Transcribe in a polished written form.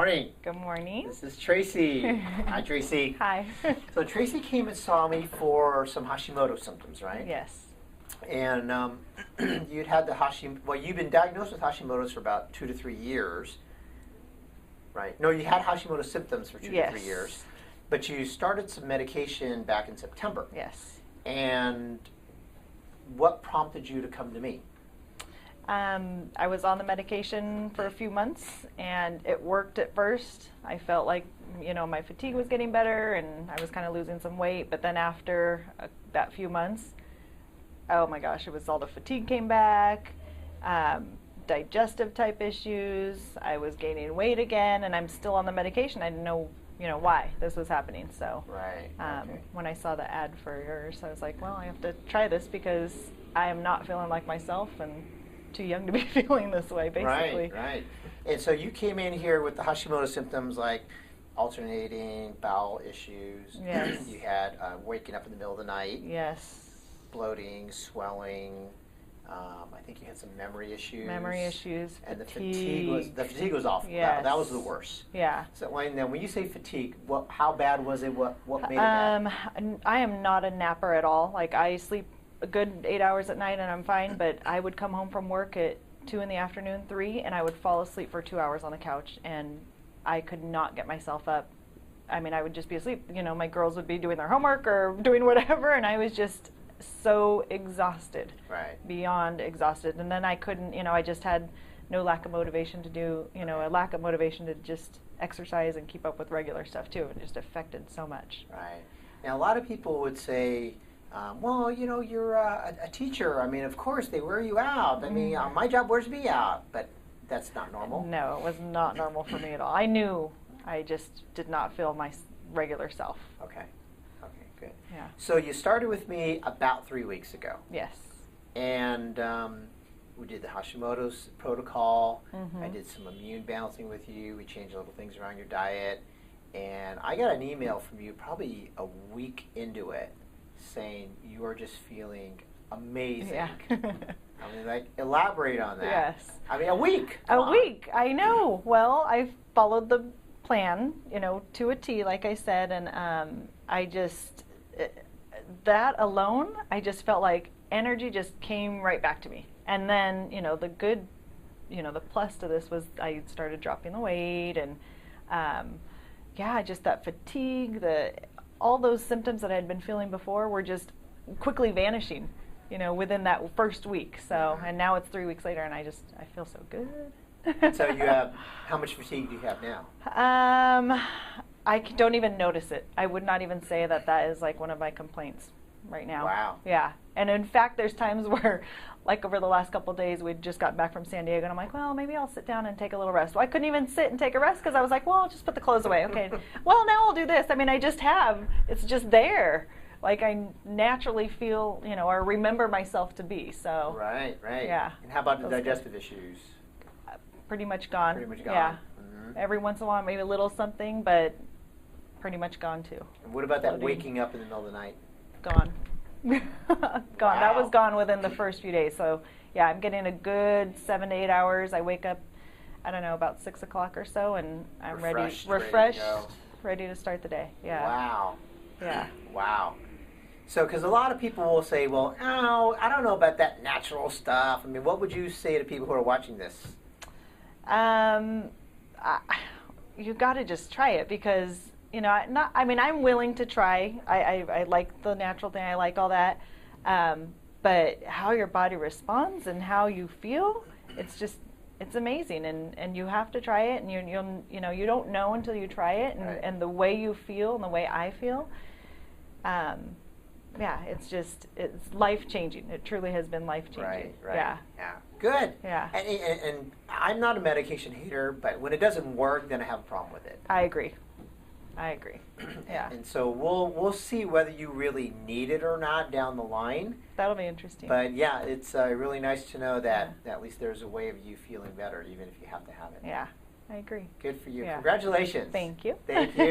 morning. Good morning. This is Traci. Hi, Traci. Hi. So Traci came and saw me for some Hashimoto symptoms, right? Yes. And you'd had the you've been diagnosed with Hashimoto's for about 2 to 3 years, right? No, you had Hashimoto symptoms for 2 to 3 years, but you started some medication back in September. Yes. And what prompted you to come to me? I was on the medication for a few months, and it worked at first. I felt like, my fatigue was getting better, and I was kind of losing some weight. But then after that few months, oh my gosh, it was all the fatigue came back, digestive type issues. I was gaining weight again, and I'm still on the medication. I didn't know, why this was happening. So when I saw the ad for yours, I was like, well, I have to try this because I am not feeling like myself and too young to be feeling this way, basically. Right. And so you came in here with the Hashimoto symptoms like alternating bowel issues. Yes. You had waking up in the middle of the night. Yes. Bloating, swelling. I think you had some memory issues. And fatigue. The fatigue was awful. Yes. That was the worst. Yeah. So when you say fatigue, how bad was it? What made it bad? I am not a napper at all. Like, I sleep a good 8 hours at night and I'm fine, but I would come home from work at 2 in the afternoon, 3, and I would fall asleep for 2 hours on the couch, and I could not get myself up. I mean, I would just be asleep. My girls would be doing their homework or doing whatever, and I was just so exhausted. Right. Beyond exhausted. And then I couldn't, I just had no lack of motivation to do, a lack of motivation to just exercise and keep up with regular stuff too. It just affected so much. Right. Now, a lot of people would say, well, you're a teacher. I mean, of course, they wear you out. I mean, my job wears me out, but that's not normal. No, it was not normal for me at all. I knew I just did not feel my regular self. Okay, good. Yeah. So you started with me about 3 weeks ago. Yes. And we did the Hashimotos Protocol. Mm-hmm. I did some immune balancing with you. We changed little things around your diet. And I got an email from you probably a week into it saying you are just feeling amazing. Yeah. I mean, elaborate on that. Yes. I mean, a week. A week, I know. Well, I followed the plan, to a T, like I said, and I just, that alone, I just felt like energy just came right back to me. And then, the good, the plus to this was I started dropping the weight, and just that fatigue, all those symptoms that I had been feeling before were just quickly vanishing, within that first week. So, and now it's 3 weeks later, and I feel so good. So you have, how much fatigue do you have now? I don't even notice it. I would not even say that is like one of my complaints right now. Wow. Yeah. And in fact, there's times where, like over the last couple of days, we'd just got back from San Diego, and I'm like, well, maybe I'll sit down and take a little rest. Well, I couldn't even sit and take a rest because I was like, well, I'll just put the clothes away. Okay. Well, now I'll do this. I mean, I just have. It's just there. Like, I naturally feel, or remember myself to be. So. Right. Yeah. And how about the digestive issues? Pretty much gone. Pretty much gone. Yeah. Mm-hmm. Every once in a while, maybe a little something, but pretty much gone too. And what about that waking up in the middle of the night? Gone. Gone. Wow. That was gone within the first few days. So, yeah, I'm getting a good 7 to 8 hours. I wake up, I don't know, about 6 o'clock or so, and I'm refreshed, ready to start the day. Yeah. Wow. Yeah. Wow. So, because a lot of people will say, well, oh, I don't know about that natural stuff. I mean, what would you say to people who are watching this? You got to just try it because, I'm willing to try. I like the natural thing. I like all that. But how your body responds and how you feel, it's amazing. And you have to try it, and you don't know until you try it. And, right. And the way you feel and the way I feel, it's life-changing. It truly has been life-changing. Right. Yeah. Good. Yeah. And I'm not a medication hater, but when it doesn't work, then I have a problem with it. I agree. Yeah. And so we'll see whether you really need it or not down the line. That'll be interesting. But yeah, it's really nice to know that at least there's a way of you feeling better, even if you have to have it. Yeah, I agree. Good for you. Yeah. Congratulations. Thank you. Thank you.